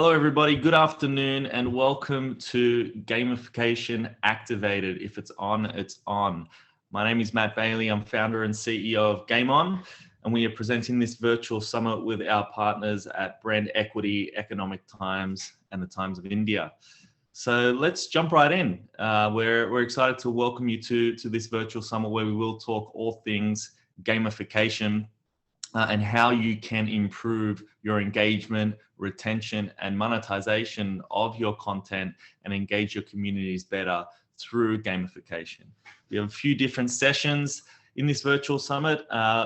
Hello, everybody. Good afternoon, and welcome to Gamification Activated. If it's on, it's on. My name is Matt Bailey. I'm founder and CEO of Game On, and we are presenting this virtual summit with our partners at Brand Equity, Economic Times, and the Times of India. So let's jump right in. We're excited to welcome you to this virtual summit where we will talk all things gamification and how you can improve your engagement, retention, and monetization of your content and engage your communities better through gamification. We have a few different sessions in this virtual summit.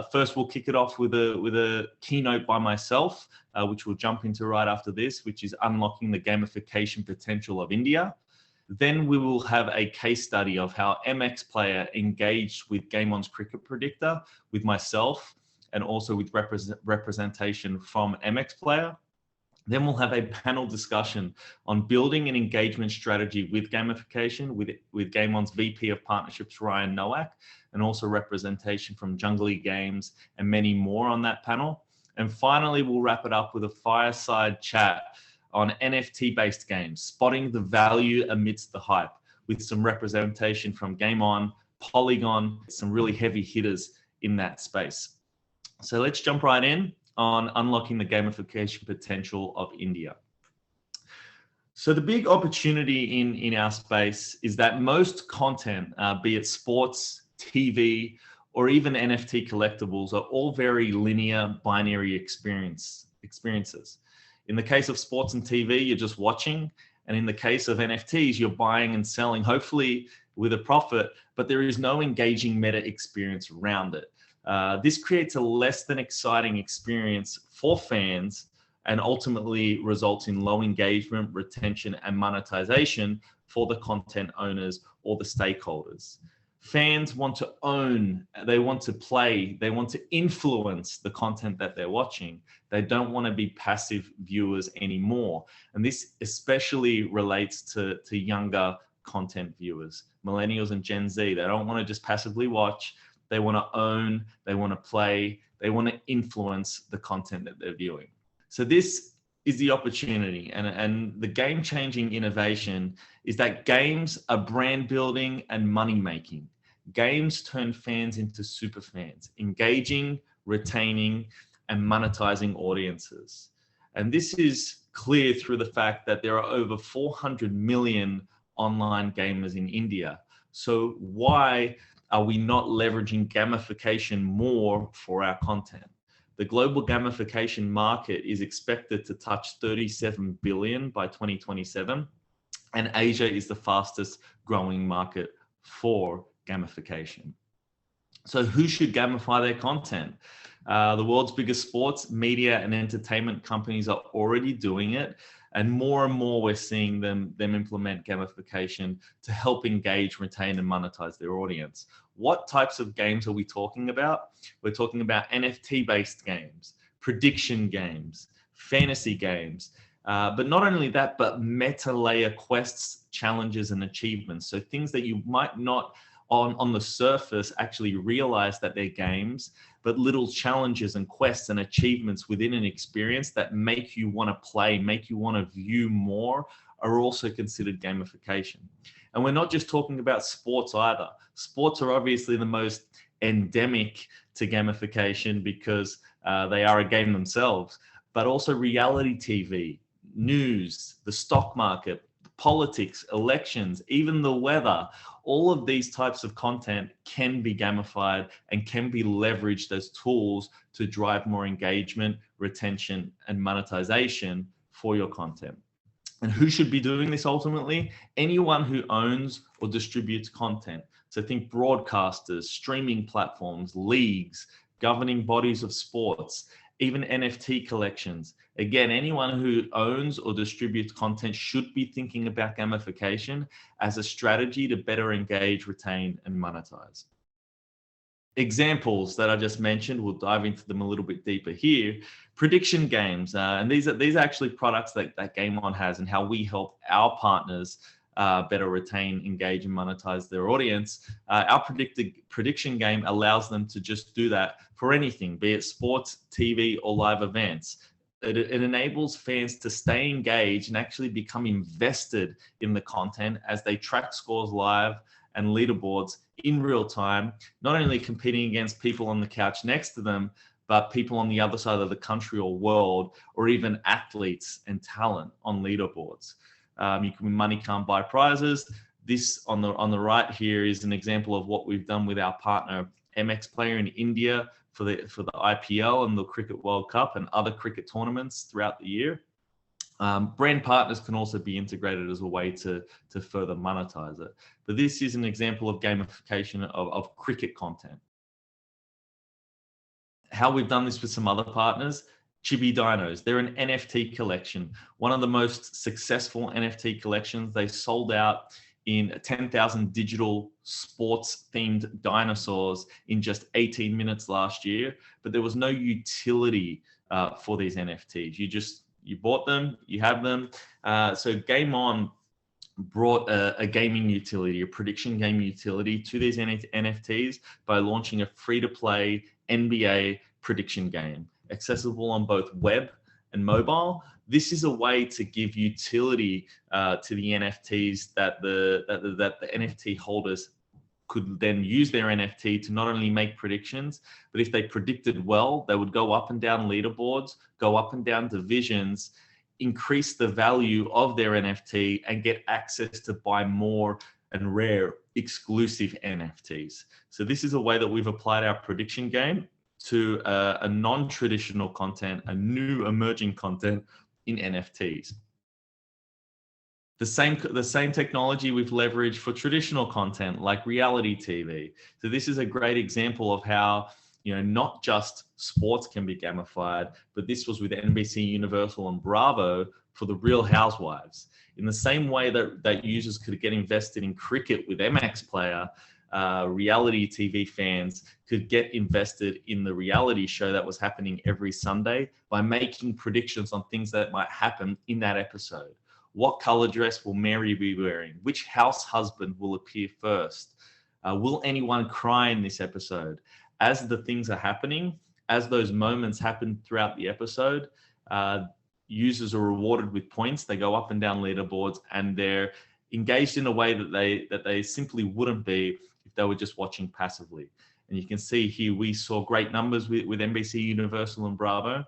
First, we'll kick it off with a keynote by myself, which we'll jump into right after this, which is unlocking the gamification potential of India. Then we will have a case study of how MX Player engaged with Game On's Cricket Predictor with myself, and also with representation from MX Player. Then we'll have a panel discussion on building an engagement strategy with gamification with Game On's VP of Partnerships, Ryan Nowak, and also representation from Jungly Games and many more on that panel. And finally, we'll wrap it up with a fireside chat on NFT-based games, spotting the value amidst the hype, with some representation from Game On, Polygon, some really heavy hitters in that space. So let's jump right in on unlocking the gamification potential of India. So the big opportunity in our space is that most content, be it sports, TV, or even NFT collectibles, are all very linear binary experiences. In the case of sports and TV, you're just watching. And in the case of NFTs, you're buying and selling, hopefully with a profit, but there is no engaging meta experience around it. This creates a less than exciting experience for fans and ultimately results in low engagement, retention, and monetization for the content owners or the stakeholders. Fans want to own, they want to play, they want to influence the content that they're watching. They don't want to be passive viewers anymore. And this especially relates to younger content viewers, millennials and Gen Z. They don't want to just passively watch. They want to own, they want to play, they want to influence the content that they're viewing. So this is the opportunity, and the game-changing innovation is that games are brand building and money making. Games turn fans into super fans, engaging, retaining, and monetizing audiences. And this is clear through the fact that there are over 400 million online gamers in India. So why are we not leveraging gamification more for our content? The global gamification market is expected to touch 37 billion by 2027, and Asia is the fastest growing market for gamification. So who should gamify their content? The world's biggest sports, media, and entertainment companies are already doing it. And more we're seeing them implement gamification to help engage, retain, and monetize their audience. What types of games are we talking about? We're talking about NFT-based games, prediction games, fantasy games, but not only that, but meta layer quests, challenges, and achievements. So things that you might not on the surface actually realize that they're games, but little challenges and quests and achievements within an experience that make you want to play, make you want to view more, are also considered gamification. And we're not just talking about sports either. Sports are obviously the most endemic to gamification because they are a game themselves, but also reality TV, news, the stock market, politics, elections, even the weather. All of these types of content can be gamified and can be leveraged as tools to drive more engagement, retention, and monetization for your content. And who should be doing this ultimately? Anyone who owns or distributes content. So think broadcasters, streaming platforms, leagues, governing bodies of sports, even NFT collections. Again, anyone who owns or distributes content should be thinking about gamification as a strategy to better engage, retain, and monetize. Examples that I just mentioned, we'll dive into them a little bit deeper here. Prediction games, and these are actually products that Game On has, and how we help our partners better retain, engage, and monetize their audience. Our prediction game allows them to just do that for anything, be it sports, TV, or live events. it enables fans to stay engaged and actually become invested in the content as they track scores live and leaderboards in real time, not only competing against people on the couch next to them, but people on the other side of the country or world, or even athletes and talent on leaderboards. You can win money, can't buy prizes. This on the right here is an example of what we've done with our partner MX Player in India for the IPL and the Cricket World Cup and other cricket tournaments throughout the year. Brand partners can also be integrated as a way to further monetize it. But this is an example of gamification of cricket content. How we've done this with some other partners, Chibi Dinos. They're an NFT collection, one of the most successful NFT collections. They sold out in 10,000 digital sports-themed dinosaurs in just 18 minutes last year, but there was no utility for these NFTs. You bought them, you have them. So Game On brought a gaming utility, a prediction game utility to these NFTs by launching a free-to-play NBA prediction game, accessible on both web and mobile. This is a way to give utility to the NFTs that the NFT holders could then use their NFT to not only make predictions, but if they predicted well, they would go up and down leaderboards, go up and down divisions, increase the value of their NFT, and get access to buy more and rare exclusive NFTs. So this is a way that we've applied our prediction game to a non-traditional content, a new emerging content in NFTs. The same technology we've leveraged for traditional content like reality TV. So this is a great example of how, not just sports can be gamified, but this was with NBC Universal and Bravo for the Real Housewives. In the same way that users could get invested in cricket with MX Player, reality TV fans could get invested in the reality show that was happening every Sunday by making predictions on things that might happen in that episode. What color dress will Mary be wearing? Which house husband will appear first? Will anyone cry in this episode? As the things are happening, as those moments happen throughout the episode, users are rewarded with points. They go up and down leaderboards, and they're engaged in a way that they simply wouldn't be if they were just watching passively. And you can see here we saw great numbers with NBC Universal and Bravo.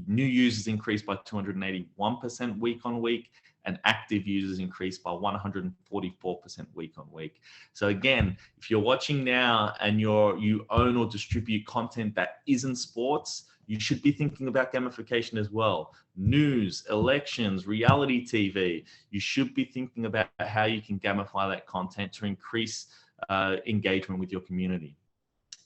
New users increased by 281% week on week, and active users increased by 144% week on week. So again, if you're watching now and you own or distribute content that isn't sports, you should be thinking about gamification as well. News, elections, reality TV, you should be thinking about how you can gamify that content to increase engagement with your community.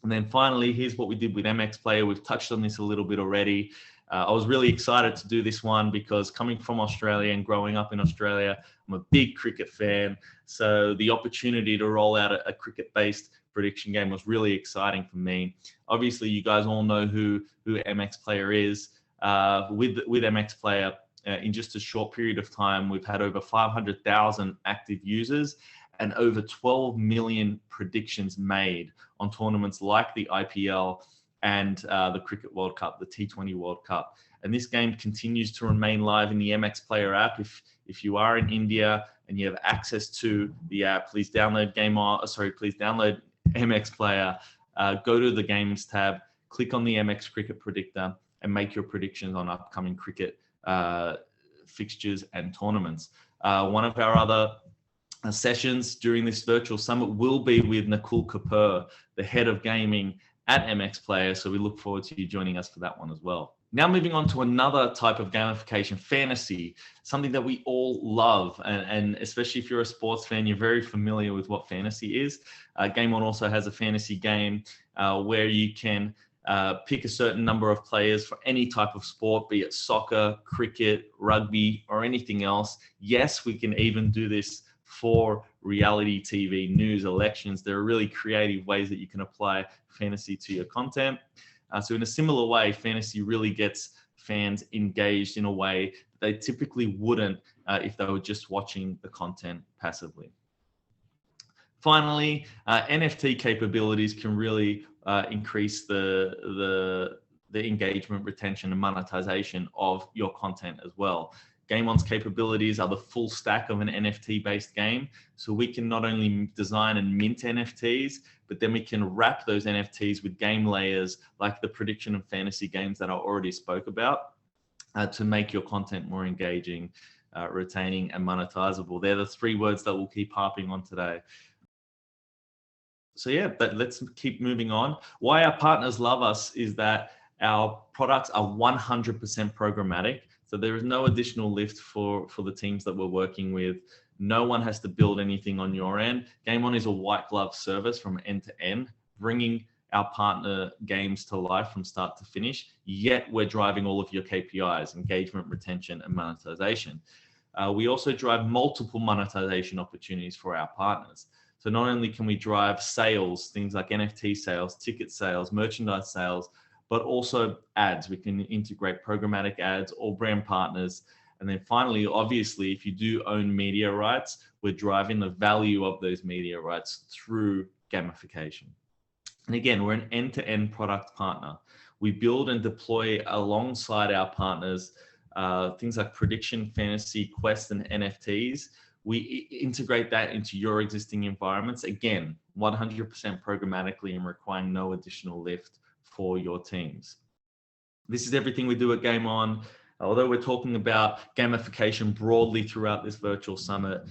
And then finally, here's what we did with MX Player. We've touched on this a little bit already. I was really excited to do this one because coming from Australia and growing up in Australia, I'm a big cricket fan. So the opportunity to roll out a cricket-based prediction game was really exciting for me. Obviously, you guys all know who MX Player is. With MX Player, in just a short period of time, we've had over 500,000 active users and over 12 million predictions made on tournaments like the IPL and the Cricket World Cup, the T20 World Cup. And this game continues to remain live in the MX Player app. If you are in India and you have access to the app, please download download MX Player, go to the Games tab, click on the MX Cricket Predictor, and make your predictions on upcoming cricket fixtures and tournaments. One of our other sessions during this virtual summit will be with Nakul Kapoor, the head of gaming at MX Player. So we look forward to you joining us for that one as well. Now moving on to another type of gamification, fantasy, something that we all love. And especially if you're a sports fan, you're very familiar with what fantasy is. Game On also has a fantasy game where you can pick a certain number of players for any type of sport, be it soccer, cricket, rugby, or anything else. Yes, we can even do this for reality TV, news, elections. There are really creative ways that you can apply fantasy to your content. So in a similar way, fantasy really gets fans engaged in a way that they typically wouldn't if they were just watching the content passively. Finally, NFT capabilities can really increase the the engagement, retention, and monetization of your content as well. Game On's capabilities are the full stack of an NFT-based game. So we can not only design and mint NFTs, but then we can wrap those NFTs with game layers like the prediction and fantasy games that I already spoke about to make your content more engaging, retaining, and monetizable. They're the three words that we'll keep harping on today. So yeah, but let's keep moving on. Why our partners love us is that our products are 100% programmatic. So there is no additional lift for the teams that we're working with. No one has to build anything on your end. Game On is a white glove service from end to end, bringing our partner games to life from start to finish, yet we're driving all of your KPIs, engagement, retention, and monetization. We also drive multiple monetization opportunities for our partners. So not only can we drive sales, things like NFT sales, ticket sales, merchandise sales, but also ads. We can integrate programmatic ads or brand partners. And then finally, obviously, if you do own media rights, we're driving the value of those media rights through gamification. And again, we're an end-to-end product partner. We build and deploy alongside our partners things like prediction, fantasy, quest, and NFTs. We integrate that into your existing environments, again, 100% programmatically and requiring no additional lift for your teams. This is everything we do at Game On. Although we're talking about gamification broadly throughout this virtual summit,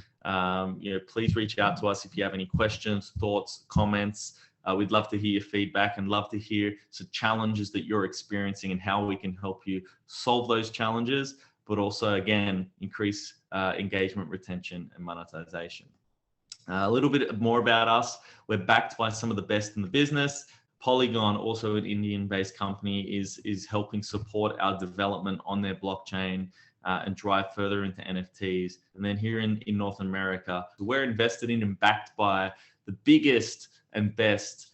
please reach out to us if you have any questions, thoughts, comments. We'd love to hear your feedback and love to hear some challenges that you're experiencing and how we can help you solve those challenges, but also, again, increase engagement, retention, and monetization. A little bit more about us. We're backed by some of the best in the business. Polygon, also an Indian-based company, is helping support our development on their blockchain and drive further into NFTs. And then here in North America, we're invested in and backed by the biggest and best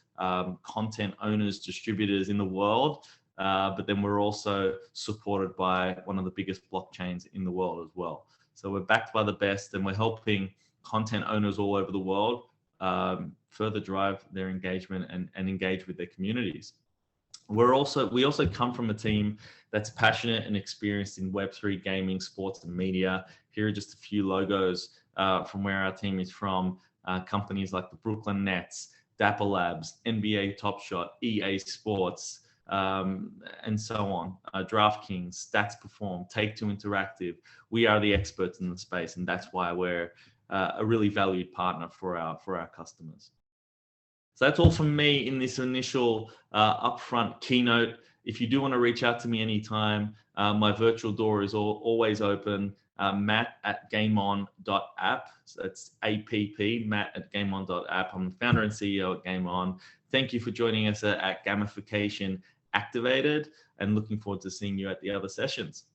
content owners, distributors in the world. But then we're also supported by one of the biggest blockchains in the world as well. So we're backed by the best, and we're helping content owners all over the world further drive their engagement and engage with their communities. We also come from a team that's passionate and experienced in Web3 gaming, sports, and media. Here are just a few logos from where our team is from. Companies like the Brooklyn Nets, Dapper Labs, NBA Top Shot, EA Sports, and so on. DraftKings, Stats Perform, Take-Two Interactive. We are the experts in the space, and that's why we're a really valued partner for our customers. So that's all from me in this initial upfront keynote. If you do want to reach out to me anytime, my virtual door is always open. Matt@gameon.app. So that's APP, Matt@gameon.app. I'm the founder and CEO at Game On. Thank you for joining us at Gamification Activated, and looking forward to seeing you at the other sessions.